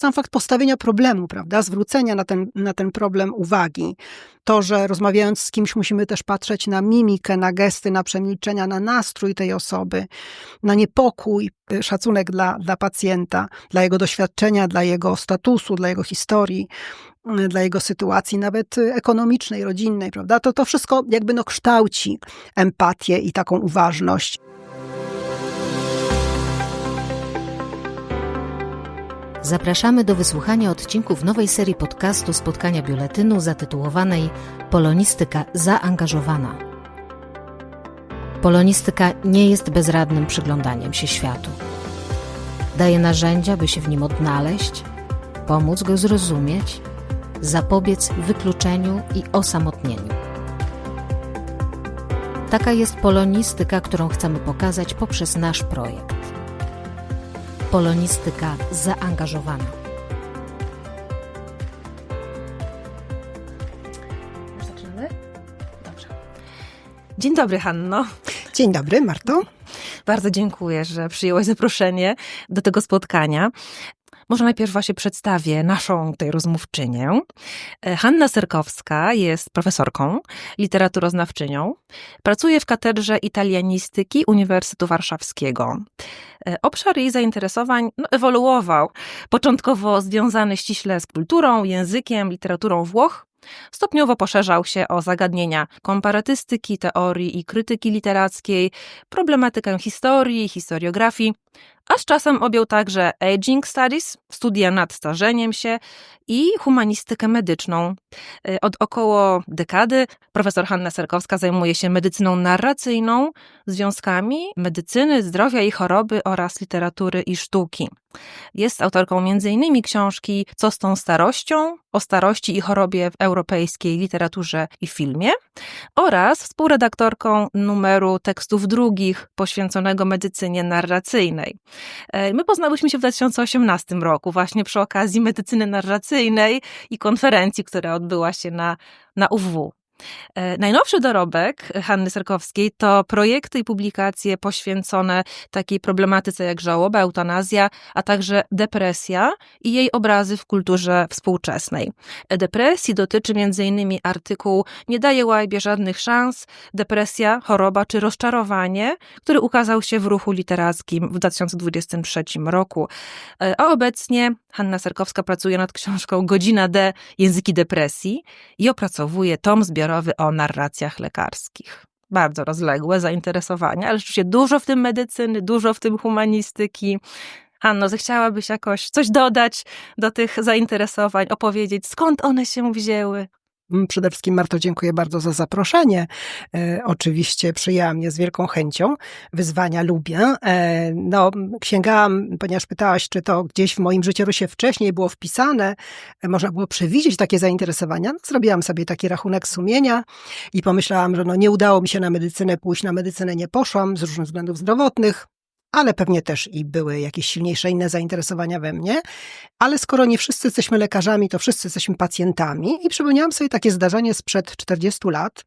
sam fakt postawienia problemu, prawda, zwrócenia na ten problem uwagi, to, że rozmawiając z kimś musimy też patrzeć na mimikę, na gesty, na przemilczenia, na nastrój tej osoby, na niepokój, szacunek dla pacjenta, dla jego doświadczenia, dla jego statusu, dla jego historii, dla jego sytuacji nawet ekonomicznej, rodzinnej, prawda? To wszystko jakby kształci empatię i taką uważność. Zapraszamy do wysłuchania odcinków nowej serii podcastu Spotkania Biuletynu zatytułowanej Polonistyka zaangażowana. Polonistyka nie jest bezradnym przyglądaniem się światu. Daje narzędzia, by się w nim odnaleźć, pomóc go zrozumieć, zapobiec wykluczeniu i osamotnieniu. Taka jest polonistyka, którą chcemy pokazać poprzez nasz projekt. Polonistyka zaangażowana. Zaczynamy? Dobrze. Dzień dobry, Hanno. Dzień dobry, Marto. Bardzo dziękuję, że przyjęłaś zaproszenie do tego spotkania. Może najpierw właśnie przedstawię naszą tutaj rozmówczynię. Hanna Serkowska jest profesorką, literaturoznawczynią. Pracuje w Katedrze Italianistyki Uniwersytetu Warszawskiego. Obszar jej zainteresowań ewoluował. Początkowo związany ściśle z kulturą, językiem, literaturą Włoch. Stopniowo poszerzał się o zagadnienia komparatystyki, teorii i krytyki literackiej, problematykę historii, historiografii, a z czasem objął także aging studies, studia nad starzeniem się i humanistykę medyczną. Od około dekady profesor Hanna Serkowska zajmuje się medycyną narracyjną, związkami medycyny, zdrowia i choroby oraz literatury i sztuki. Jest autorką m.in. książki Co z tą starością? O starości i chorobie w europejskiej literaturze i filmie oraz współredaktorką numeru tekstów drugich poświęconego medycynie narracyjnej. My poznałyśmy się w 2018 roku właśnie przy okazji medycyny narracyjnej i konferencji, która odbyła się na UW. Najnowszy dorobek Hanny Serkowskiej to projekty i publikacje poświęcone takiej problematyce jak żałoba, eutanazja, a także depresja i jej obrazy w kulturze współczesnej. Depresji dotyczy m.in. artykuł Nie daje łajbie żadnych szans, depresja, choroba czy rozczarowanie, który ukazał się w Ruchu Literackim w 2023 roku. A obecnie Hanna Serkowska pracuje nad książką Godzina D. Języki depresji i opracowuje tom zbiorowy o narracjach lekarskich. Bardzo rozległe zainteresowania, ale rzeczywiście dużo w tym medycyny, dużo w tym humanistyki. Hanno, zechciałabyś jakoś coś dodać do tych zainteresowań, opowiedzieć, skąd one się wzięły? Przede wszystkim, Marto, dziękuję bardzo za zaproszenie. Oczywiście przyjęłam je z wielką chęcią. Wyzwania lubię. Sięgałam, ponieważ pytałaś, czy to gdzieś w moim życiorysie wcześniej było wpisane, można było przewidzieć takie zainteresowania. Zrobiłam sobie taki rachunek sumienia i pomyślałam, że nie udało mi się na medycynę pójść, na medycynę nie poszłam z różnych względów zdrowotnych, ale pewnie też i były jakieś silniejsze inne zainteresowania we mnie. Ale skoro nie wszyscy jesteśmy lekarzami, to wszyscy jesteśmy pacjentami. I przypomniałam sobie takie zdarzenie sprzed 40 lat,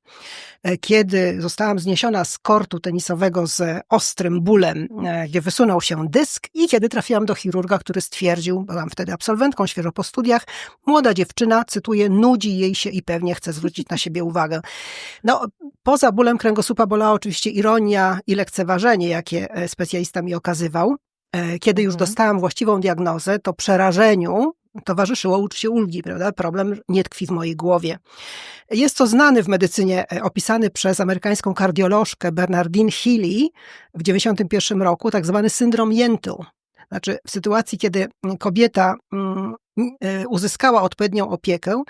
kiedy zostałam zniesiona z kortu tenisowego z ostrym bólem, gdzie wysunął się dysk i kiedy trafiłam do chirurga, który stwierdził, byłam wtedy absolwentką, świeżo po studiach, młoda dziewczyna, cytuję, nudzi jej się i pewnie chce zwrócić na siebie uwagę. Poza bólem kręgosłupa bolała oczywiście ironia i lekceważenie, jakie specjalista mi okazywał. Kiedy już dostałam właściwą diagnozę, to przerażeniu towarzyszyło uczucie ulgi, prawda? Problem nie tkwi w mojej głowie. Jest to znany w medycynie, opisany przez amerykańską kardiolożkę Bernardine Healy w 1991 roku, tak zwany syndrom Jentu. Znaczy w sytuacji, kiedy kobieta uzyskała odpowiednią opiekę,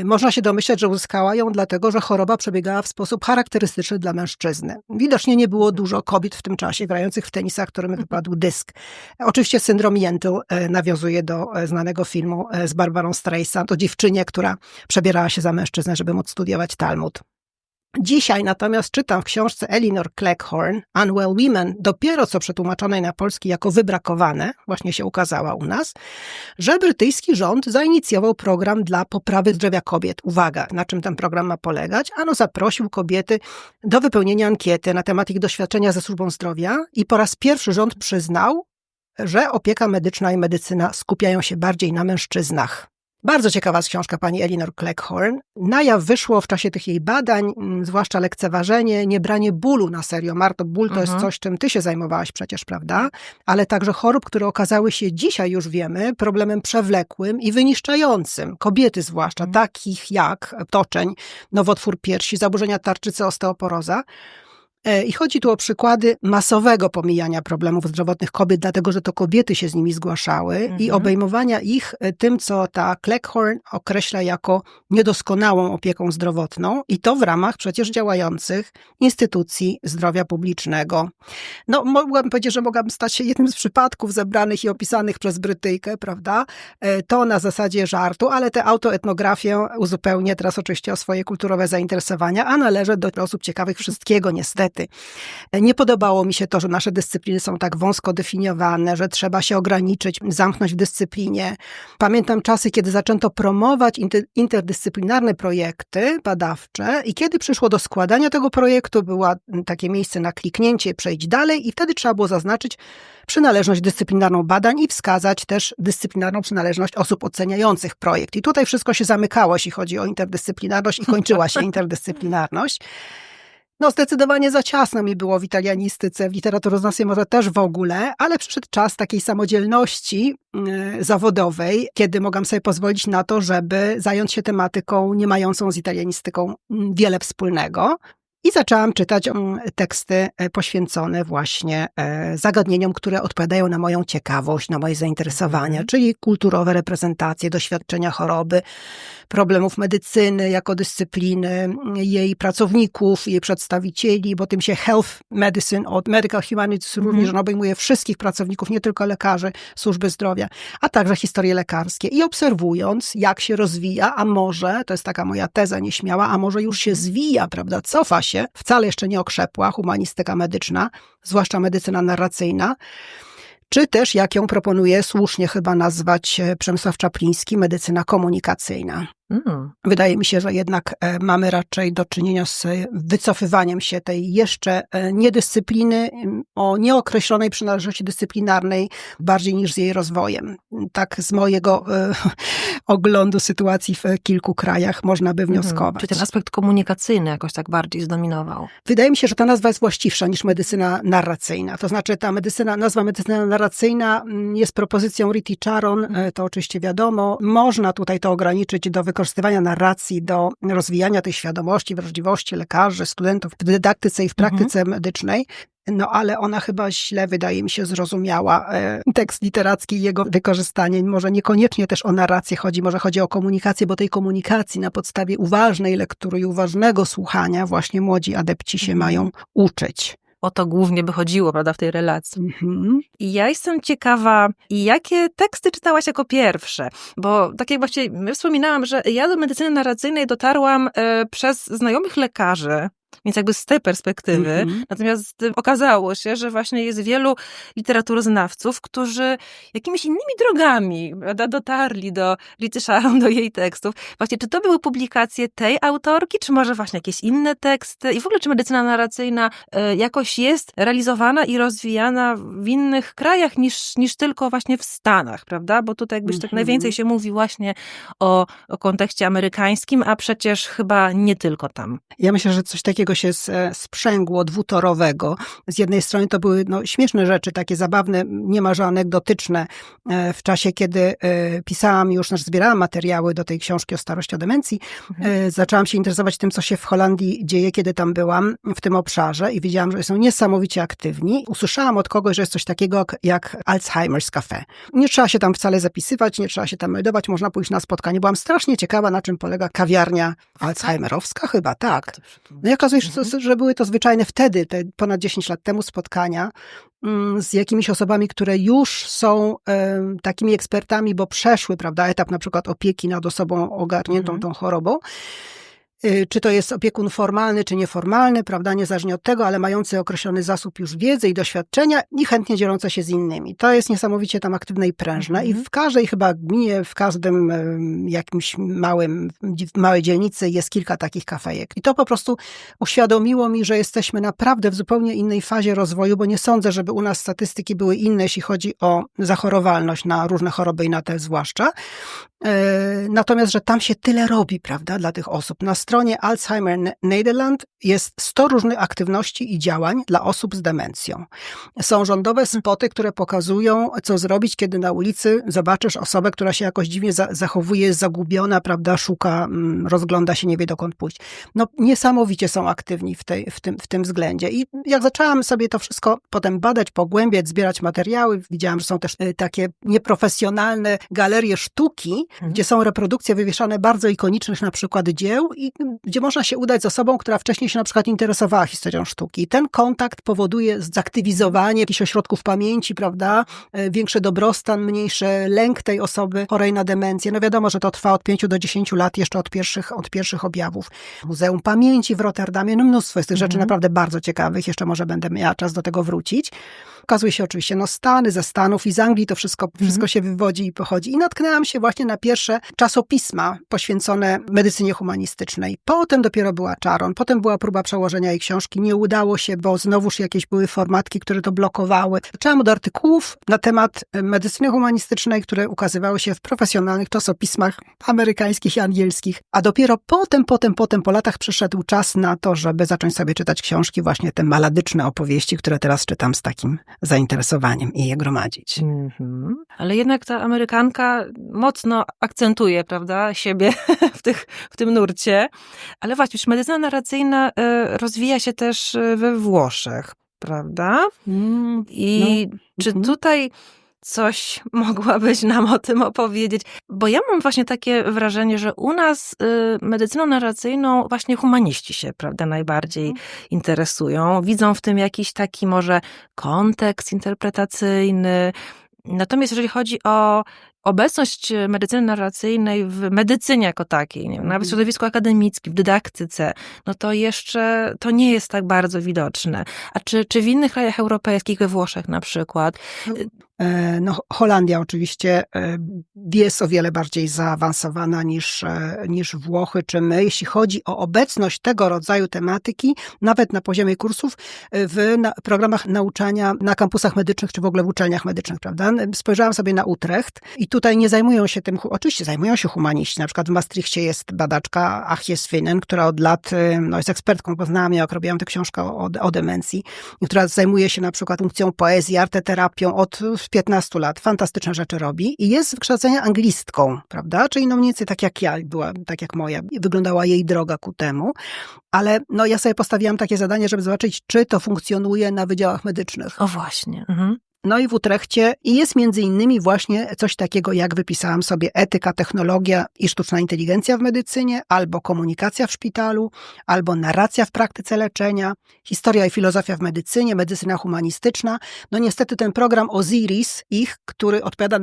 można się domyśleć, że uzyskała ją dlatego, że choroba przebiegała w sposób charakterystyczny dla mężczyzny. Widocznie nie było dużo kobiet w tym czasie grających w tenisa, którym wypadł dysk. Oczywiście syndrom Jentu nawiązuje do znanego filmu z Barbarą Streisand, o dziewczynie, która przebierała się za mężczyznę, żeby móc studiować Talmud. Dzisiaj natomiast czytam w książce Elinor Cleghorn, Unwell Women, dopiero co przetłumaczonej na polski jako wybrakowane, właśnie się ukazała u nas, że brytyjski rząd zainicjował program dla poprawy zdrowia kobiet. Uwaga, na czym ten program ma polegać? Ano zaprosił kobiety do wypełnienia ankiety na temat ich doświadczenia ze służbą zdrowia i po raz pierwszy rząd przyznał, że opieka medyczna i medycyna skupiają się bardziej na mężczyznach. Bardzo ciekawa jest książka pani Elinor Cleghorn. Na jaw wyszło w czasie tych jej badań, zwłaszcza lekceważenie, niebranie bólu na serio. Marto, ból to jest coś, czym ty się zajmowałaś przecież, prawda? Ale także chorób, które okazały się dzisiaj, już wiemy, problemem przewlekłym i wyniszczającym. Kobiety zwłaszcza, takich jak toczeń, nowotwór piersi, zaburzenia tarczycy, osteoporoza. I chodzi tu o przykłady masowego pomijania problemów zdrowotnych kobiet, dlatego że to kobiety się z nimi zgłaszały i obejmowania ich tym, co ta Cleghorn określa jako niedoskonałą opieką zdrowotną i to w ramach przecież działających instytucji zdrowia publicznego. No, mogłabym powiedzieć, że mogłabym stać się jednym z przypadków zebranych i opisanych przez Brytyjkę, prawda? To na zasadzie żartu, ale tę autoetnografię uzupełnię teraz oczywiście o swoje kulturowe zainteresowania, a należę do osób ciekawych wszystkiego niestety. Nie podobało mi się to, że nasze dyscypliny są tak wąsko definiowane, że trzeba się ograniczyć, zamknąć w dyscyplinie. Pamiętam czasy, kiedy zaczęto promować interdyscyplinarne projekty badawcze i kiedy przyszło do składania tego projektu, było takie miejsce na kliknięcie, przejść dalej i wtedy trzeba było zaznaczyć przynależność dyscyplinarną badań i wskazać też dyscyplinarną przynależność osób oceniających projekt. I tutaj wszystko się zamykało, jeśli chodzi o interdyscyplinarność i kończyła się interdyscyplinarność. No, zdecydowanie za ciasno mi było w italianistyce, w literaturoznawstwie może też w ogóle, ale przyszedł czas takiej samodzielności zawodowej, kiedy mogłam sobie pozwolić na to, żeby zająć się tematyką nie mającą z italianistyką wiele wspólnego. I zaczęłam czytać teksty poświęcone właśnie zagadnieniom, które odpowiadają na moją ciekawość, na moje zainteresowania, czyli kulturowe reprezentacje, doświadczenia choroby, problemów medycyny jako dyscypliny, jej pracowników, jej przedstawicieli, bo tym się health medicine od medical humanities również obejmuje wszystkich pracowników, nie tylko lekarzy służby zdrowia, a także historie lekarskie. I obserwując, jak się rozwija, a może, to jest taka moja teza nieśmiała, a może już się zwija, prawda, cofa się, wcale jeszcze nie okrzepła humanistyka medyczna, zwłaszcza medycyna narracyjna, czy też, jak ją proponuje słusznie chyba nazwać Przemysław Czapliński, medycyna komunikacyjna. Wydaje mi się, że jednak mamy raczej do czynienia z wycofywaniem się tej jeszcze niedyscypliny o nieokreślonej przynależności dyscyplinarnej bardziej niż z jej rozwojem. Tak z mojego oglądu sytuacji w kilku krajach można by wnioskować. Czy ten aspekt komunikacyjny jakoś tak bardziej zdominował? Wydaje mi się, że ta nazwa jest właściwsza niż medycyna narracyjna. To znaczy nazwa medycyna narracyjna jest propozycją Riti Charon, to oczywiście wiadomo. Można tutaj to ograniczyć do wykorzystywania narracji, do rozwijania tej świadomości, wrażliwości lekarzy, studentów w dydaktyce i w praktyce medycznej. No ale ona chyba źle, wydaje mi się, zrozumiała tekst literacki i jego wykorzystanie. Może niekoniecznie też o narrację chodzi, może chodzi o komunikację, bo tej komunikacji na podstawie uważnej lektury i uważnego słuchania właśnie młodzi adepci się mają uczyć. O to głównie by chodziło, prawda, w tej relacji. I ja jestem ciekawa, jakie teksty czytałaś jako pierwsze? Bo tak jak właśnie wspominałam, że ja do medycyny narracyjnej dotarłam przez znajomych lekarzy, więc jakby z tej perspektywy. Natomiast okazało się, że właśnie jest wielu literaturoznawców, którzy jakimiś innymi drogami, prawda, dotarli do Rity Charon, do jej tekstów. Właśnie, czy to były publikacje tej autorki, czy może właśnie jakieś inne teksty? I w ogóle, czy medycyna narracyjna jakoś jest realizowana i rozwijana w innych krajach niż tylko właśnie w Stanach, prawda? Bo tutaj jakbyś tak najwięcej się mówi właśnie o kontekście amerykańskim, a przecież chyba nie tylko tam. Ja myślę, że coś takiego się sprzęgło dwutorowego. Z jednej strony to były śmieszne rzeczy, takie zabawne, niemalże anegdotyczne. W czasie, kiedy pisałam już, zbierałam materiały do tej książki o starości, o demencji, zaczęłam się interesować tym, co się w Holandii dzieje, kiedy tam byłam w tym obszarze i wiedziałam, że są niesamowicie aktywni. Usłyszałam od kogoś, że jest coś takiego jak Alzheimer's Cafe. Nie trzeba się tam wcale zapisywać, nie trzeba się tam meldować, można pójść na spotkanie. Byłam strasznie ciekawa, na czym polega kawiarnia alzheimerowska, chyba tak. No i okazuje się, że były to zwyczajne wtedy, te ponad 10 lat temu spotkania z jakimiś osobami, które już są takimi ekspertami, bo przeszły, prawda, etap na przykład opieki nad osobą ogarniętą tą chorobą. czy to jest opiekun formalny, czy nieformalny, prawda, niezależnie od tego, ale mający określony zasób już wiedzy i doświadczenia i chętnie dzielące się z innymi. To jest niesamowicie tam aktywne i prężne i w każdej chyba gminie, w każdym jakimś małej dzielnicy jest kilka takich kafejek. I to po prostu uświadomiło mi, że jesteśmy naprawdę w zupełnie innej fazie rozwoju, bo nie sądzę, żeby u nas statystyki były inne, jeśli chodzi o zachorowalność na różne choroby i na te zwłaszcza. Natomiast, że tam się tyle robi, prawda, dla tych osób. Na stronie Alzheimer Nederland jest 100 różnych aktywności i działań dla osób z demencją. Są rządowe spoty, które pokazują, co zrobić, kiedy na ulicy zobaczysz osobę, która się jakoś dziwnie zachowuje, jest zagubiona, prawda, szuka, rozgląda się, nie wie dokąd pójść. No niesamowicie są aktywni w tym względzie. I jak zaczęłam sobie to wszystko potem badać, pogłębiać, zbierać materiały, widziałam, że są też takie nieprofesjonalne galerie sztuki, gdzie są reprodukcje wywieszane bardzo ikonicznych na przykład dzieł i gdzie można się udać z osobą, która wcześniej się na przykład interesowała historią sztuki. I ten kontakt powoduje zaktywizowanie jakichś ośrodków pamięci, prawda, większy dobrostan, mniejszy lęk tej osoby chorej na demencję. No wiadomo, że to trwa od 5 do 10 lat, jeszcze od pierwszych objawów. Muzeum Pamięci w Rotterdamie, no mnóstwo jest tych rzeczy naprawdę bardzo ciekawych, jeszcze może będę miała czas do tego wrócić. Okazuje się oczywiście, no Stany, ze Stanów i z Anglii to wszystko się wywodzi i pochodzi. I natknęłam się właśnie na pierwsze czasopisma poświęcone medycynie humanistycznej. Potem dopiero była Czaron, potem była próba przełożenia jej książki. Nie udało się, bo znowuż jakieś były formatki, które to blokowały. Zaczęłam od artykułów na temat medycyny humanistycznej, które ukazywały się w profesjonalnych czasopismach amerykańskich i angielskich. A dopiero potem po latach przyszedł czas na to, żeby zacząć sobie czytać książki, właśnie te maladyczne opowieści, które teraz czytam z takim zainteresowaniem i je gromadzić. Ale jednak ta Amerykanka mocno akcentuje, prawda, siebie w tym nurcie. Ale właśnie, już medycyna narracyjna rozwija się też we Włoszech, prawda? I czy tutaj coś mogłabyś nam o tym opowiedzieć? Bo ja mam właśnie takie wrażenie, że u nas medycyną narracyjną właśnie humaniści się, prawda, najbardziej interesują. Widzą w tym jakiś taki może kontekst interpretacyjny. Natomiast jeżeli chodzi o obecność medycyny narracyjnej w medycynie jako takiej, nie wiem, nawet w środowisku akademickim, w dydaktyce, no to jeszcze to nie jest tak bardzo widoczne. A czy w innych krajach europejskich, we Włoszech na przykład? No, Holandia oczywiście jest o wiele bardziej zaawansowana niż Włochy czy my, jeśli chodzi o obecność tego rodzaju tematyki, nawet na poziomie kursów w programach nauczania na kampusach medycznych, czy w ogóle w uczelniach medycznych, prawda? Spojrzałam sobie na Utrecht i tutaj nie zajmują się tym, oczywiście zajmują się humaniści, na przykład w Maastrichcie jest badaczka Achje Swinnen, która od lat jest ekspertką, poznałam ją, jak robiłam tę książkę o demencji, która zajmuje się na przykład funkcją poezji, arteterapią od 15 lat, fantastyczne rzeczy robi i jest z wykształcenia anglistką, prawda? Czyli no mniej więcej tak jak ja, była tak jak moja, wyglądała jej droga ku temu, ale no ja sobie postawiłam takie zadanie, żeby zobaczyć, czy to funkcjonuje na wydziałach medycznych. O właśnie. No i w Utrechcie i jest między innymi właśnie coś takiego, jak wypisałam sobie etyka, technologia i sztuczna inteligencja w medycynie, albo komunikacja w szpitalu, albo narracja w praktyce leczenia, historia i filozofia w medycynie, medycyna humanistyczna. No niestety ten program OSIRIS, który odpowiada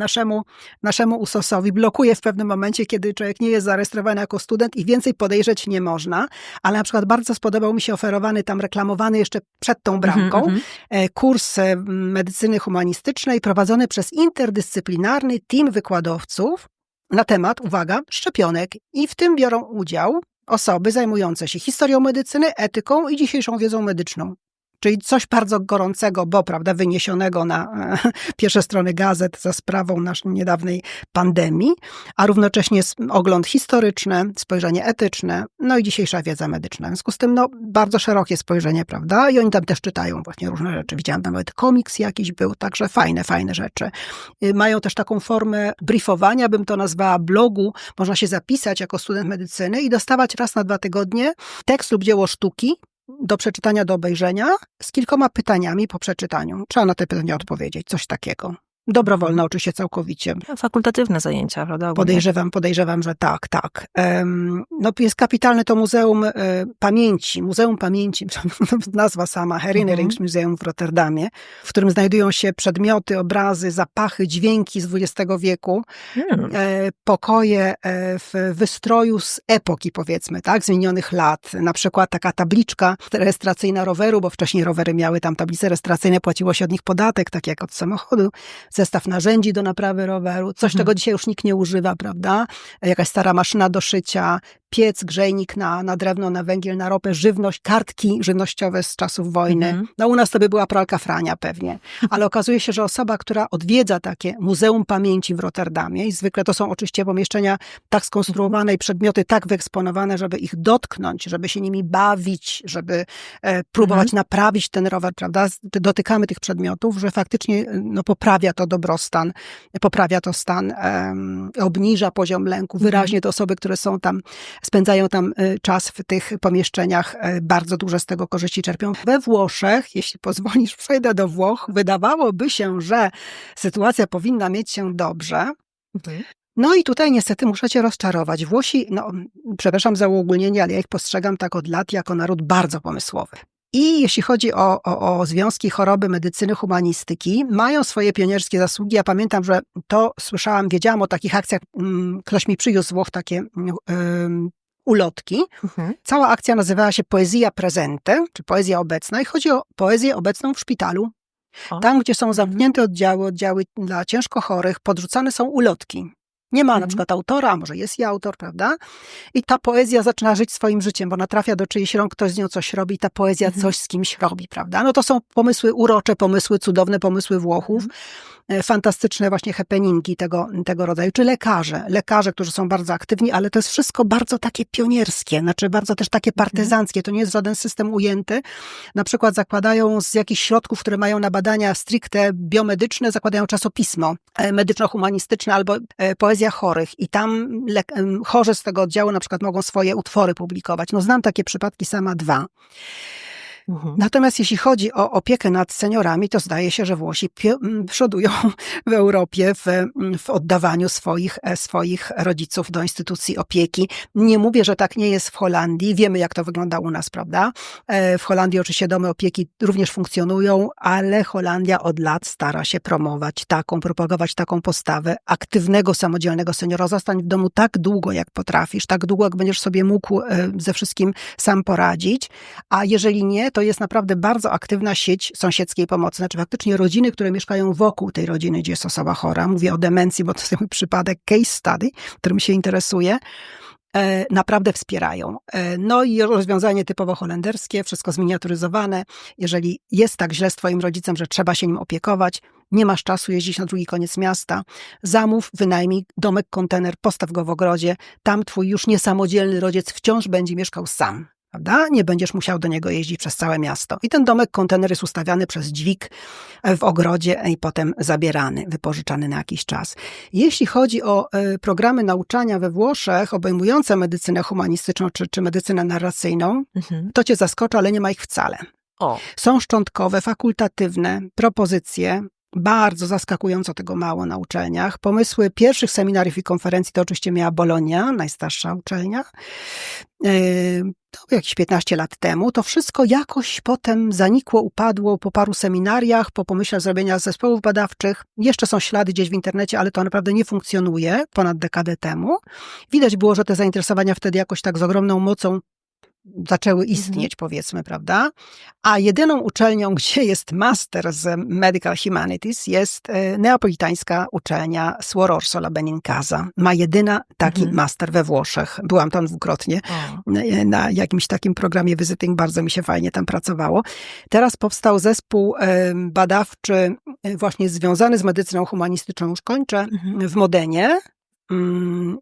naszemu USOS-owi, blokuje w pewnym momencie, kiedy człowiek nie jest zarejestrowany jako student i więcej podejrzeć nie można, ale na przykład bardzo spodobał mi się oferowany tam, reklamowany jeszcze przed tą bramką, kurs medycyny humanistycznej prowadzony przez interdyscyplinarny team wykładowców na temat, uwaga, szczepionek. I w tym biorą udział osoby zajmujące się historią medycyny, etyką i dzisiejszą wiedzą medyczną. Czyli coś bardzo gorącego, bo prawda, wyniesionego na pierwsze strony gazet za sprawą naszej niedawnej pandemii, a równocześnie ogląd historyczny, spojrzenie etyczne, no i dzisiejsza wiedza medyczna. W związku z tym, no, bardzo szerokie spojrzenie, prawda? I oni tam też czytają właśnie różne rzeczy. Widziałam tam nawet komiks jakiś był, także fajne rzeczy. Mają też taką formę briefowania, bym to nazwała blogu. Można się zapisać jako student medycyny i dostawać raz na 2 tygodnie tekst lub dzieło sztuki, do przeczytania, do obejrzenia, z kilkoma pytaniami po przeczytaniu. Trzeba na te pytania odpowiedzieć, coś takiego. Dobrowolne oczywiście całkowicie. Fakultatywne zajęcia, prawda? Podejrzewam, że tak. No jest kapitalne to Muzeum Pamięci, nazwa sama, Herinneringsmuseum w Rotterdamie, w którym znajdują się przedmioty, obrazy, zapachy, dźwięki z XX wieku, pokoje w wystroju z epoki, powiedzmy, tak, z minionych lat. Na przykład taka tabliczka rejestracyjna roweru, bo wcześniej rowery miały tam tablice rejestracyjne, płaciło się od nich podatek, tak jak od samochodu. Zestaw narzędzi do naprawy roweru, coś, czego dzisiaj już nikt nie używa, prawda? Jakaś stara maszyna do szycia, piec, grzejnik na drewno, na węgiel, na ropę, żywność, kartki żywnościowe z czasów wojny. No u nas to by była pralka Frania pewnie. Ale okazuje się, że osoba, która odwiedza takie Muzeum Pamięci w Rotterdamie, i zwykle to są oczywiście pomieszczenia tak skonstruowane i przedmioty tak wyeksponowane, żeby ich dotknąć, żeby się nimi bawić, żeby próbować naprawić ten rower, prawda? Dotykamy tych przedmiotów, że faktycznie poprawia to dobrostan, poprawia to stan, obniża poziom lęku. Wyraźnie te osoby, które są tam, spędzają tam czas w tych pomieszczeniach, bardzo duże z tego korzyści czerpią. We Włoszech, jeśli pozwolisz, przejdę do Włoch, wydawałoby się, że sytuacja powinna mieć się dobrze. No i tutaj niestety muszę cię rozczarować. Włosi, przepraszam za uogólnienie, ale ja ich postrzegam tak od lat jako naród bardzo pomysłowy. I jeśli chodzi o związki choroby, medycyny, humanistyki, mają swoje pionierskie zasługi. Ja pamiętam, że to słyszałam, wiedziałam o takich akcjach, ktoś mi przywiózł z Włoch takie ulotki. Cała akcja nazywała się Poezja Presente, czy Poezja Obecna i chodzi o poezję obecną w szpitalu. Tam, gdzie są zamknięte oddziały dla ciężko chorych, podrzucane są ulotki. Nie ma na przykład autora, a może jest i autor, prawda? I ta poezja zaczyna żyć swoim życiem, bo ona trafia do czyichś rąk, ktoś z nią coś robi i ta poezja coś z kimś robi, prawda? No to są pomysły urocze, pomysły cudowne, pomysły Włochów. Fantastyczne właśnie happeningi tego rodzaju, czy lekarze, którzy są bardzo aktywni, ale to jest wszystko bardzo takie pionierskie, znaczy bardzo też takie partyzanckie, to nie jest żaden system ujęty. Na przykład zakładają z jakichś środków, które mają na badania stricte biomedyczne, zakładają czasopismo medyczno-humanistyczne albo poezja chorych i tam chorzy z tego oddziału na przykład mogą swoje utwory publikować. No znam takie przypadki sama 2. Natomiast jeśli chodzi o opiekę nad seniorami, to zdaje się, że Włosi przodują w Europie w oddawaniu swoich rodziców do instytucji opieki. Nie mówię, że tak nie jest w Holandii. Wiemy, jak to wygląda u nas, prawda? W Holandii oczywiście domy opieki również funkcjonują, ale Holandia od lat stara się propagować taką postawę aktywnego, samodzielnego seniora. Zostań w domu tak długo, jak potrafisz, tak długo, jak będziesz sobie mógł ze wszystkim sam poradzić, a jeżeli nie, to jest naprawdę bardzo aktywna sieć sąsiedzkiej pomocy. Znaczy faktycznie rodziny, które mieszkają wokół tej rodziny, gdzie jest osoba chora, mówię o demencji, bo to jest mój przypadek case study, którym się interesuję, naprawdę wspierają. No i rozwiązanie typowo holenderskie, wszystko zminiaturyzowane. Jeżeli jest tak źle z twoim rodzicem, że trzeba się nim opiekować, nie masz czasu jeździć na drugi koniec miasta, zamów, wynajmij domek, kontener, postaw go w ogrodzie, tam twój już niesamodzielny rodzic wciąż będzie mieszkał sam. Prawda? Nie będziesz musiał do niego jeździć przez całe miasto. I ten domek, kontener jest ustawiany przez dźwig w ogrodzie i potem zabierany, wypożyczany na jakiś czas. Jeśli chodzi o programy nauczania we Włoszech obejmujące medycynę humanistyczną czy medycynę narracyjną, to cię zaskoczy, ale nie ma ich wcale. Są szczątkowe, fakultatywne propozycje, bardzo zaskakująco tego mało na uczelniach. Pomysły pierwszych seminariów i konferencji to oczywiście miała Bologna, najstarsza uczelnia. To jakieś 15 lat temu. To wszystko jakoś potem zanikło, upadło po paru seminariach, po pomyśle zrobienia zespołów badawczych. Jeszcze są ślady gdzieś w internecie, ale to naprawdę nie funkcjonuje ponad dekadę temu. Widać było, że te zainteresowania wtedy jakoś tak z ogromną mocą zaczęły istnieć, powiedzmy, prawda? A jedyną uczelnią, gdzie jest master z Medical Humanities, jest neapolitańska uczelnia Suor Orsola Benincasa. Ma jedyna taki master we Włoszech. Byłam tam dwukrotnie na jakimś takim programie visiting, bardzo mi się fajnie tam pracowało. Teraz powstał zespół badawczy właśnie związany z medycyną humanistyczną, już kończę, w Modenie.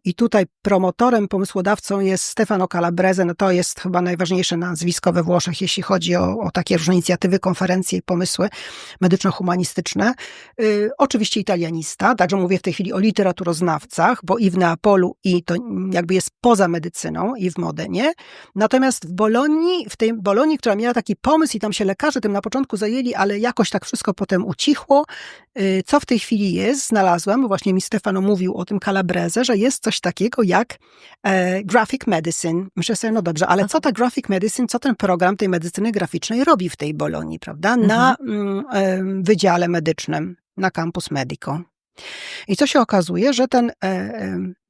I tutaj promotorem, pomysłodawcą jest Stefano Calabrese. No to jest chyba najważniejsze nazwisko we Włoszech, jeśli chodzi o takie różne inicjatywy, konferencje i pomysły medyczno-humanistyczne. Oczywiście italianista, także mówię w tej chwili o literaturoznawcach, bo i w Neapolu, i to jakby jest poza medycyną, i w Modenie. Natomiast w tej Bolonii, która miała taki pomysł i tam się lekarze tym na początku zajęli, ale jakoś tak wszystko potem ucichło. Co w tej chwili jest? Znalazłam, bo właśnie mi Stefano mówił o tym Calabrese, że jest coś takiego jak graphic medicine. Myślę sobie, no dobrze, ale co ta graphic medicine, co ten program tej medycyny graficznej robi w tej Bolonii, prawda? Na wydziale medycznym, na Campus Medico. I co się okazuje, że ten,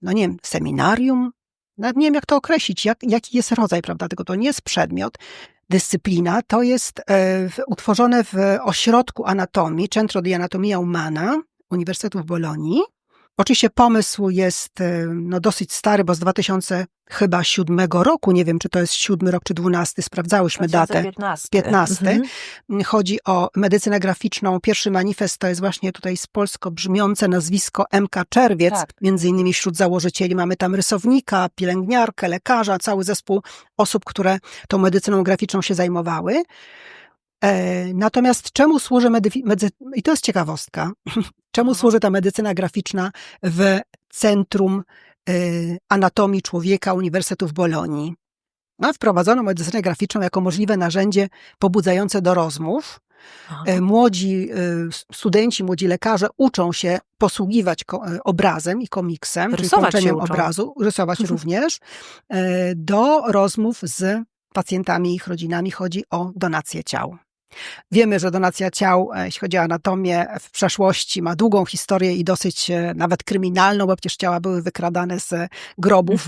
no nie wiem, seminarium, nawet nie wiem jak to określić, jaki jest rodzaj, prawda, tylko to nie jest przedmiot, dyscyplina, to jest utworzone w ośrodku anatomii, Centro di Anatomia Umana Uniwersytetu w Bolonii. Oczywiście pomysł jest no, dosyć stary, bo z 2007 roku, nie wiem czy to jest 7 rok czy 12, sprawdzałyśmy 2015. datę. 15. Chodzi o medycynę graficzną. Pierwszy manifest to jest właśnie tutaj z polsko brzmiące nazwisko M.K. Czerwiec. Tak. Między innymi wśród założycieli mamy tam rysownika, pielęgniarkę, lekarza, cały zespół osób, które tą medycyną graficzną się zajmowały. Natomiast czemu służy i to jest ciekawostka, czemu służy ta medycyna graficzna w Centrum Anatomii Człowieka Uniwersytetu w Bolonii? No, wprowadzono medycynę graficzną jako możliwe narzędzie pobudzające do rozmów. Młodzi studenci, młodzi lekarze uczą się posługiwać obrazem i komiksem, czyli połączeniem obrazu, rysować również, do rozmów z pacjentami i ich rodzinami. Chodzi o donację ciał. Wiemy, że donacja ciał, jeśli chodzi o anatomię, w przeszłości ma długą historię i dosyć nawet kryminalną, bo przecież ciała były wykradane z grobów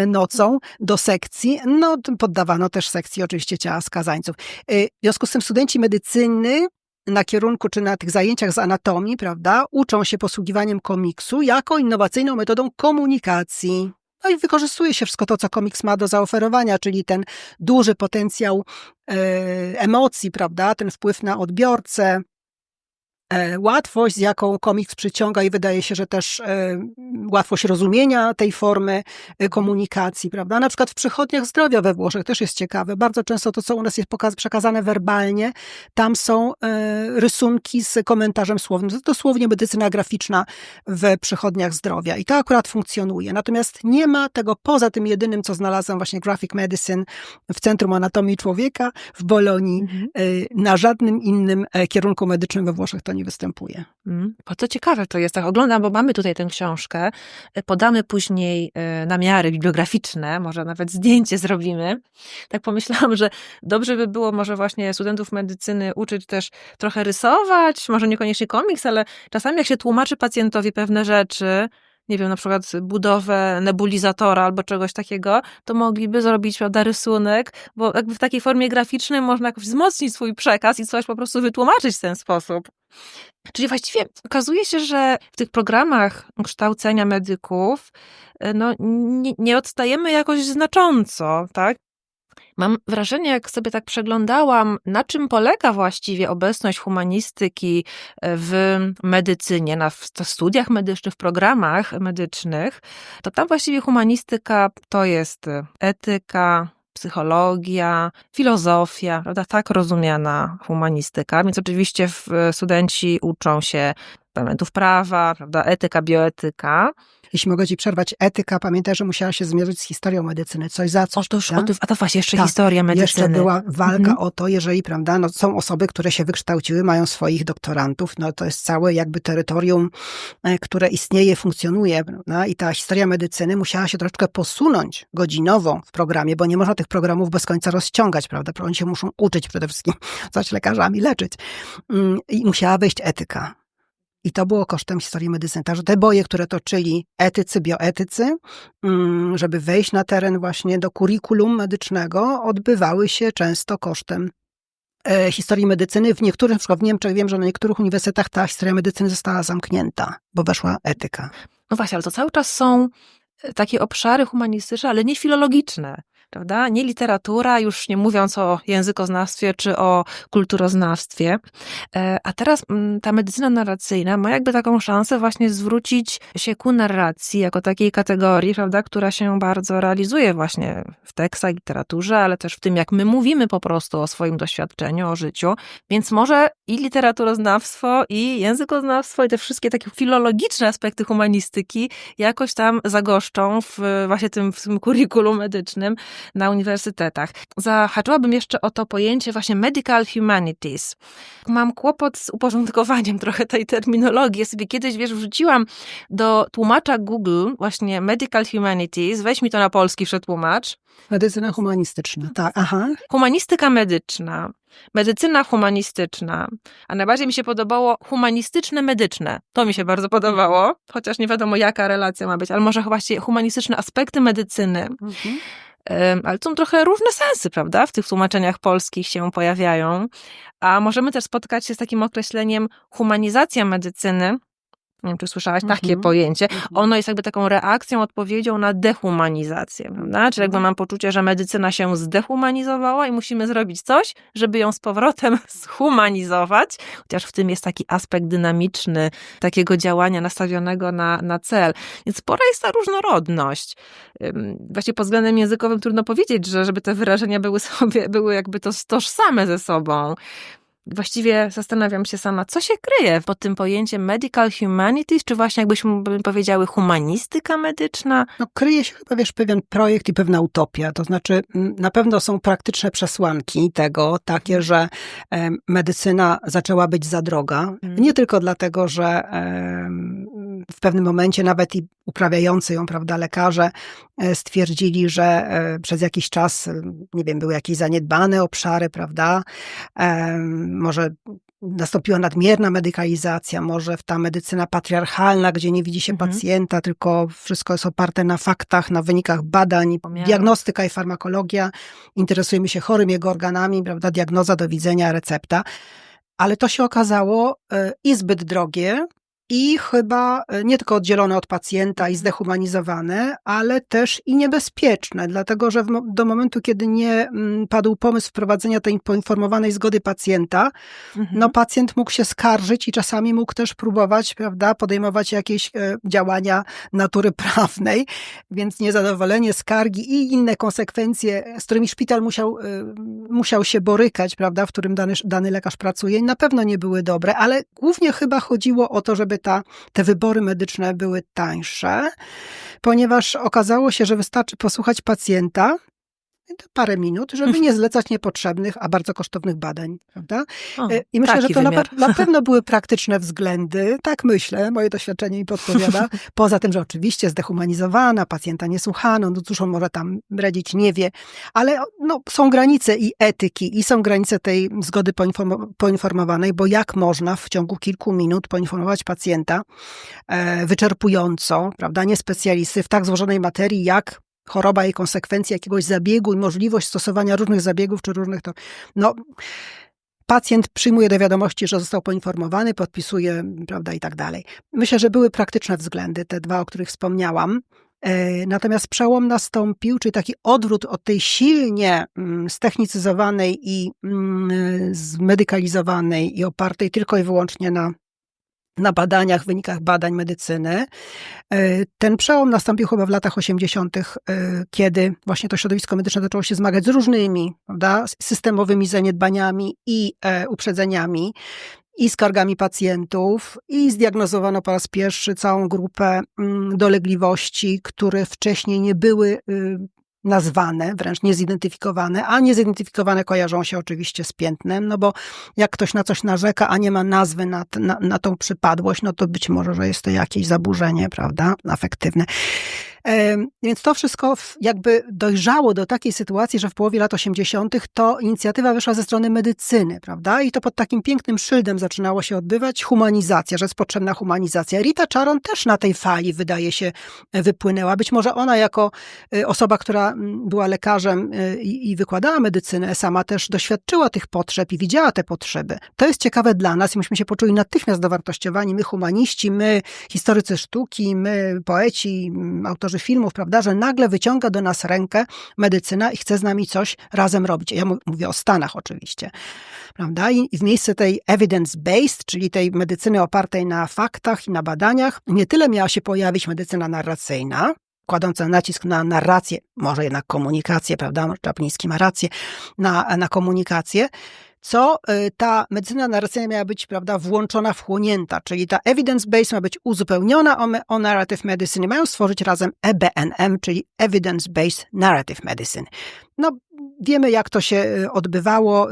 nocą do sekcji. No, poddawano też sekcji oczywiście ciała skazańców. W związku z tym studenci medycyny na kierunku czy na tych zajęciach z anatomii, prawda, uczą się posługiwaniem komiksu jako innowacyjną metodą komunikacji. No i wykorzystuje się wszystko to, co komiks ma do zaoferowania, czyli ten duży potencjał emocji, prawda, ten wpływ na odbiorcę, łatwość, z jaką komiks przyciąga i wydaje się, że też łatwość rozumienia tej formy komunikacji, prawda? Na przykład w przychodniach zdrowia we Włoszech też jest ciekawe. Bardzo często to, co u nas jest przekazane werbalnie, tam są rysunki z komentarzem słownym. To jest dosłownie medycyna graficzna w przychodniach zdrowia i to akurat funkcjonuje. Natomiast nie ma tego poza tym jedynym, co znalazłam właśnie graphic medicine w Centrum Anatomii Człowieka w Bolonii. Na żadnym innym kierunku medycznym we Włoszech to nie występuje. Bo to ciekawe to jest, tak oglądam, bo mamy tutaj tę książkę, podamy później namiary bibliograficzne, może nawet zdjęcie zrobimy. Tak pomyślałam, że dobrze by było może właśnie studentów medycyny uczyć też trochę rysować, może niekoniecznie komiks, ale czasami jak się tłumaczy pacjentowi pewne rzeczy, nie wiem, na przykład budowę nebulizatora albo czegoś takiego, to mogliby zrobić, prawda, rysunek, bo jakby w takiej formie graficznej można jakoś wzmocnić swój przekaz i coś po prostu wytłumaczyć w ten sposób. Czyli właściwie okazuje się, że w tych programach kształcenia medyków no, nie odstajemy jakoś znacząco, tak? Mam wrażenie, jak sobie tak przeglądałam, na czym polega właściwie obecność humanistyki w medycynie, w studiach medycznych, w programach medycznych, to tam właściwie humanistyka to jest etyka, psychologia, filozofia, prawda? Tak rozumiana humanistyka, więc oczywiście studenci uczą się elementów prawa, prawda? Etyka, bioetyka. Jeśli mogę ci przerwać, etyka, pamiętaj, że musiała się zmierzyć z historią medycyny, coś za coś. A to właśnie jeszcze historia medycyny. Jeszcze była walka o to, jeżeli, prawda, no są osoby, które się wykształciły, mają swoich doktorantów, no to jest całe jakby terytorium, które istnieje, funkcjonuje, prawda? I ta historia medycyny musiała się troszeczkę posunąć godzinowo w programie, bo nie można tych programów bez końca rozciągać, prawda? Oni się muszą uczyć przede wszystkim, zostać lekarzami, leczyć. I musiała wejść etyka. I to było kosztem historii medycyny. Także te boje, które toczyli etycy, bioetycy, żeby wejść na teren właśnie do kurikulum medycznego, odbywały się często kosztem historii medycyny. W niektórych, na przykład w Niemczech, wiem, że na niektórych uniwersytetach ta historia medycyny została zamknięta, bo weszła etyka. No właśnie, ale to cały czas są takie obszary humanistyczne, ale nie filologiczne. prawda? Nie literatura, już nie mówiąc o językoznawstwie czy o kulturoznawstwie. A teraz ta medycyna narracyjna ma jakby taką szansę właśnie zwrócić się ku narracji jako takiej kategorii, prawda, która się bardzo realizuje właśnie w tekstach, literaturze, ale też w tym, jak my mówimy po prostu o swoim doświadczeniu, o życiu. Więc może i literaturoznawstwo, i językoznawstwo, i te wszystkie takie filologiczne aspekty humanistyki jakoś tam zagoszczą właśnie w tym kurikulum medycznym na uniwersytetach. Zahaczyłabym jeszcze o to pojęcie właśnie medical humanities. Mam kłopot z uporządkowaniem trochę tej terminologii. Ja sobie kiedyś, wrzuciłam do tłumacza Google właśnie medical humanities, weź mi to na polski przetłumacz. Medycyna humanistyczna, tak, aha. Humanistyka medyczna, medycyna humanistyczna, a najbardziej mi się podobało humanistyczne medyczne. To mi się bardzo podobało, chociaż nie wiadomo jaka relacja ma być, ale może właśnie humanistyczne aspekty medycyny. Ale są trochę różne sensy, prawda? W tych tłumaczeniach polskich się pojawiają. A możemy też spotkać się z takim określeniem humanizacja medycyny. Nie wiem, czy słyszałaś takie pojęcie. Ono jest jakby taką reakcją, odpowiedzią na dehumanizację, prawda? Czyli jakby mam poczucie, że medycyna się zdehumanizowała i musimy zrobić coś, żeby ją z powrotem zhumanizować, chociaż w tym jest taki aspekt dynamiczny takiego działania nastawionego na cel. Więc spora jest ta różnorodność. Właśnie pod względem językowym trudno powiedzieć, że żeby te wyrażenia były jakby to tożsame ze sobą. Właściwie zastanawiam się sama, co się kryje pod tym pojęciem medical humanities, czy właśnie jakbyśmy powiedziały humanistyka medyczna? No, kryje się chyba, pewien projekt i pewna utopia. To znaczy, na pewno są praktyczne przesłanki tego, takie, że medycyna zaczęła być za droga. Nie tylko dlatego, że w pewnym momencie nawet i uprawiający ją, prawda, lekarze stwierdzili, że przez jakiś czas, nie wiem, były jakieś zaniedbane obszary, prawda, może nastąpiła nadmierna medykalizacja, może ta medycyna patriarchalna, gdzie nie widzi się pacjenta, tylko wszystko jest oparte na faktach, na wynikach badań, diagnostyka i farmakologia, interesujemy się chorym, jego organami, prawda, diagnoza, do widzenia, recepta. Ale to się okazało i zbyt drogie, i chyba nie tylko oddzielone od pacjenta i zdehumanizowane, ale też i niebezpieczne, dlatego że do momentu, kiedy nie padł pomysł wprowadzenia tej poinformowanej zgody pacjenta, no pacjent mógł się skarżyć i czasami mógł też próbować, prawda, podejmować jakieś działania natury prawnej, więc niezadowolenie, skargi i inne konsekwencje, z którymi szpital musiał się borykać, prawda, w którym dany lekarz pracuje, na pewno nie były dobre, ale głównie chyba chodziło o to, żeby te wybory medyczne były tańsze, ponieważ okazało się, że wystarczy posłuchać pacjenta parę minut, żeby nie zlecać niepotrzebnych, a bardzo kosztownych badań, prawda? I myślę, że to na pewno były praktyczne względy, tak myślę, moje doświadczenie mi podpowiada, poza tym, że oczywiście zdehumanizowana, pacjenta nie słuchano, no cóż on może tam radzić, nie wie, ale no, są granice i etyki, i są granice tej zgody poinformowanej, bo jak można w ciągu kilku minut poinformować pacjenta wyczerpująco, prawda, nie specjalisty w tak złożonej materii, jak choroba i konsekwencje jakiegoś zabiegu i możliwość stosowania różnych zabiegów czy różnych to... No, pacjent przyjmuje do wiadomości, że został poinformowany, podpisuje, prawda, i tak dalej. Myślę, że były praktyczne względy, te dwa, o których wspomniałam. Natomiast przełom nastąpił, czyli taki odwrót od tej silnie ztechnicyzowanej i zmedykalizowanej i opartej tylko i wyłącznie na badaniach, wynikach badań medycyny. Ten przełom nastąpił chyba w latach 80., kiedy właśnie to środowisko medyczne zaczęło się zmagać z różnymi, prawda, systemowymi zaniedbaniami i uprzedzeniami, i skargami pacjentów, i zdiagnozowano po raz pierwszy całą grupę dolegliwości, które wcześniej nie były nazwane, wręcz niezidentyfikowane, a niezidentyfikowane kojarzą się oczywiście z piętnem, no bo jak ktoś na coś narzeka, a nie ma nazwy na tą przypadłość, no to być może, że jest to jakieś zaburzenie, prawda, afektywne. Więc to wszystko jakby dojrzało do takiej sytuacji, że w połowie lat 80. to inicjatywa wyszła ze strony medycyny, prawda? I to pod takim pięknym szyldem zaczynało się odbywać humanizacja, że jest potrzebna humanizacja. Rita Charon też na tej fali, wydaje się, wypłynęła. Być może ona jako osoba, która była lekarzem i wykładała medycynę, sama też doświadczyła tych potrzeb i widziała te potrzeby. To jest ciekawe dla nas i myśmy się poczuli natychmiast dowartościowani. My humaniści, my historycy sztuki, my poeci, autorzy autorzy filmów, prawda, że nagle wyciąga do nas rękę medycyna i chce z nami coś razem robić. Ja mówię o Stanach oczywiście, prawda, i w miejsce tej evidence-based, czyli tej medycyny opartej na faktach i na badaniach, nie tyle miała się pojawić medycyna narracyjna, kładąca nacisk na narrację, może jednak komunikację, prawda, Czapliński ma rację, na komunikację, co ta medycyna narracyjna miała być, prawda, włączona, wchłonięta, czyli ta evidence-based ma być uzupełniona o narrative medicine. Mają stworzyć razem EBNM, czyli Evidence-Based Narrative Medicine. No, wiemy, jak to się odbywało.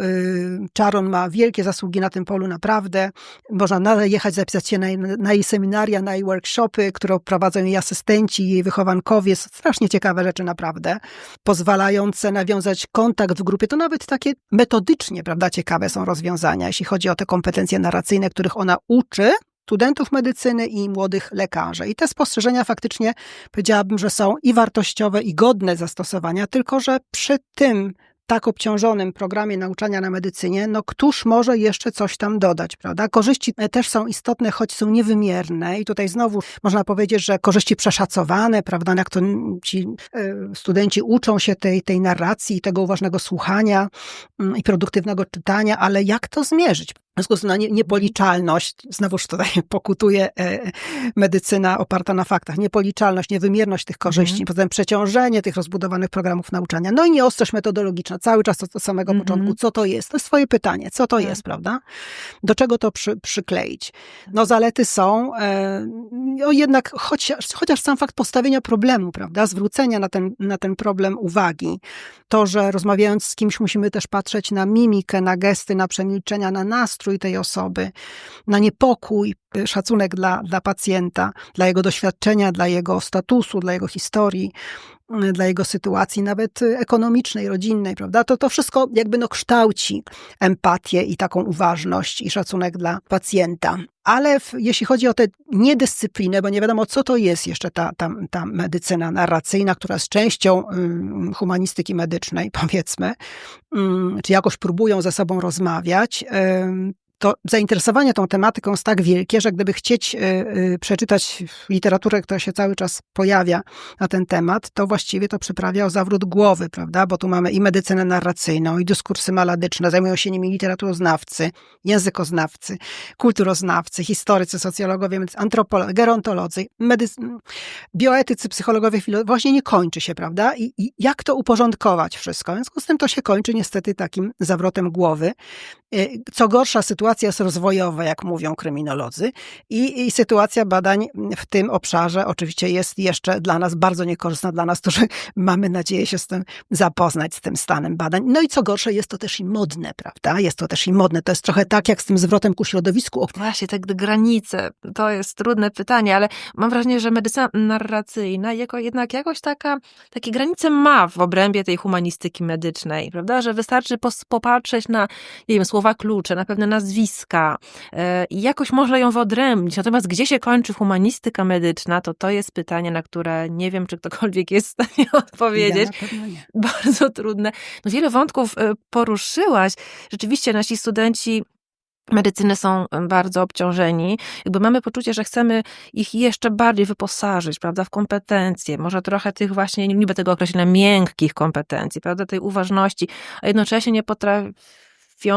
Charon ma wielkie zasługi na tym polu, naprawdę. Można nadal jechać, zapisać się na jej seminaria, na jej workshopy, które prowadzą jej asystenci, jej wychowankowie. Strasznie ciekawe rzeczy, naprawdę. Pozwalające nawiązać kontakt w grupie. To nawet takie metodycznie, prawda, ciekawe są rozwiązania, jeśli chodzi o te kompetencje narracyjne, których ona uczy studentów medycyny i młodych lekarzy. I te spostrzeżenia faktycznie powiedziałabym, że są i wartościowe, i godne zastosowania, tylko że przy tym tak obciążonym programie nauczania na medycynie, no któż może jeszcze coś tam dodać, prawda? Korzyści też są istotne, choć są niewymierne i tutaj znowu można powiedzieć, że korzyści przeszacowane, prawda, jak to ci studenci uczą się tej narracji, tego uważnego słuchania i produktywnego czytania, ale jak to zmierzyć? W związku z tym niepoliczalność, znowuż tutaj pokutuje medycyna oparta na faktach, niepoliczalność, niewymierność tych korzyści, potem przeciążenie tych rozbudowanych programów nauczania, no i nieostrość metodologiczna, cały czas od samego początku. Co to jest? To jest twoje pytanie, co to jest, prawda? Do czego to przykleić? No zalety są, no jednak chociaż sam fakt postawienia problemu, prawda, zwrócenia na ten problem uwagi, to, że rozmawiając z kimś musimy też patrzeć na mimikę, na gesty, na przemilczenia, na nastrój tej osoby, na niepokój, szacunek dla pacjenta, dla jego doświadczenia, dla jego statusu, dla jego historii, dla jego sytuacji, nawet ekonomicznej, rodzinnej, prawda? To wszystko jakby kształci empatię i taką uważność i szacunek dla pacjenta. Ale jeśli chodzi o tę niedyscyplinę, bo nie wiadomo, co to jest jeszcze ta medycyna narracyjna, która jest częścią humanistyki medycznej, powiedzmy, czy jakoś próbują ze sobą rozmawiać, to zainteresowanie tą tematyką jest tak wielkie, że gdyby chcieć przeczytać literaturę, która się cały czas pojawia na ten temat, to właściwie to przyprawia o zawrót głowy, prawda? Bo tu mamy i medycynę narracyjną, i dyskursy maladyczne, zajmują się nimi literaturoznawcy, językoznawcy, kulturoznawcy, historycy, socjologowie, antropolodzy, gerontolodzy, bioetycy, psychologowie, właśnie nie kończy się, prawda? I jak to uporządkować wszystko? W związku z tym to się kończy niestety takim zawrotem głowy. Co gorsza, sytuacja jest rozwojowa, jak mówią kryminolodzy, i sytuacja badań w tym obszarze oczywiście jest jeszcze dla nas bardzo niekorzystna, dla nas, którzy mamy nadzieję się z tym zapoznać, z tym stanem badań. No i co gorsze, jest to też i modne, prawda? Jest to też i modne. To jest trochę tak, jak z tym zwrotem ku środowisku. Właśnie, te granice, to jest trudne pytanie, ale mam wrażenie, że medycyna narracyjna jednak jakoś takie granice ma w obrębie tej humanistyki medycznej, prawda? Że wystarczy popatrzeć na, nie wiem, słowa klucze, na pewne nazwiska i jakoś można ją wyodrębnić. Natomiast gdzie się kończy humanistyka medyczna, to jest pytanie, na które nie wiem, czy ktokolwiek jest w stanie odpowiedzieć. Ja na pewno nie. Bardzo trudne. No, wiele wątków poruszyłaś. Rzeczywiście nasi studenci medycyny są bardzo obciążeni. Jakby mamy poczucie, że chcemy ich jeszcze bardziej wyposażyć, prawda, w kompetencje, może trochę tych właśnie, nie lubię tego określenia, miękkich kompetencji, prawda, tej uważności, a jednocześnie nie potrafią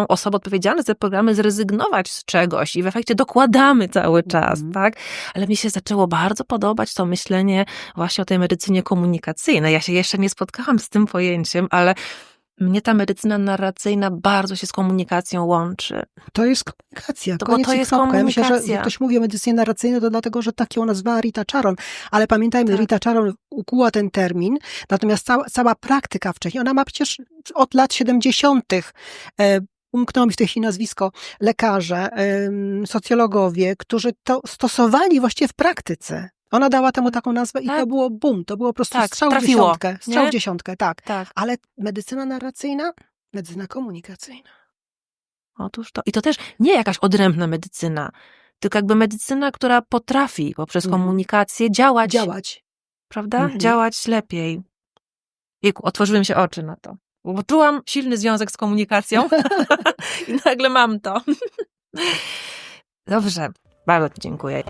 osoby odpowiedzialne za te programy zrezygnować z czegoś i w efekcie dokładamy cały czas, tak? Ale mi się zaczęło bardzo podobać to myślenie właśnie o tej medycynie komunikacyjnej. Ja się jeszcze nie spotkałam z tym pojęciem, ale mnie ta medycyna narracyjna bardzo się z komunikacją łączy. To jest komunikacja. Bo to jest komunikacja. Ja myślę, że jak ktoś mówi o medycynie narracyjnej, to dlatego, że tak ją nazwała Rita Charon. Ale pamiętajmy, tak. Rita Charon ukuła ten termin, natomiast cała praktyka wcześniej, ona ma przecież od lat 70. Umknęło mi w tej chwili nazwisko, lekarze, socjologowie, którzy to stosowali właściwie w praktyce. Ona dała temu taką nazwę i to było boom, to było po prostu strzał w dziesiątkę, tak. Ale medycyna narracyjna, medycyna komunikacyjna. Otóż to. I to też nie jakaś odrębna medycyna, tylko jakby medycyna, która potrafi poprzez komunikację działać. Prawda? Działać lepiej. Wieku, otworzyły mi się oczy na to. Bo czułam silny związek z komunikacją i nagle mam to. Dobrze, bardzo Ci dziękuję.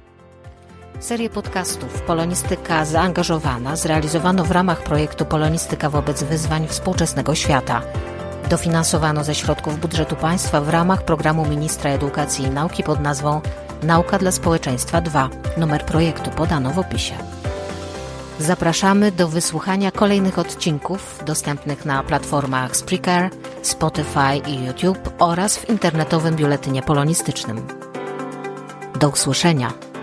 Serię podcastów Polonistyka zaangażowana zrealizowano w ramach projektu Polonistyka wobec wyzwań współczesnego świata. Dofinansowano ze środków budżetu państwa w ramach programu Ministra Edukacji i Nauki pod nazwą Nauka dla Społeczeństwa 2. Numer projektu podano w opisie. Zapraszamy do wysłuchania kolejnych odcinków dostępnych na platformach Spreaker, Spotify i YouTube oraz w internetowym biuletynie polonistycznym. Do usłyszenia!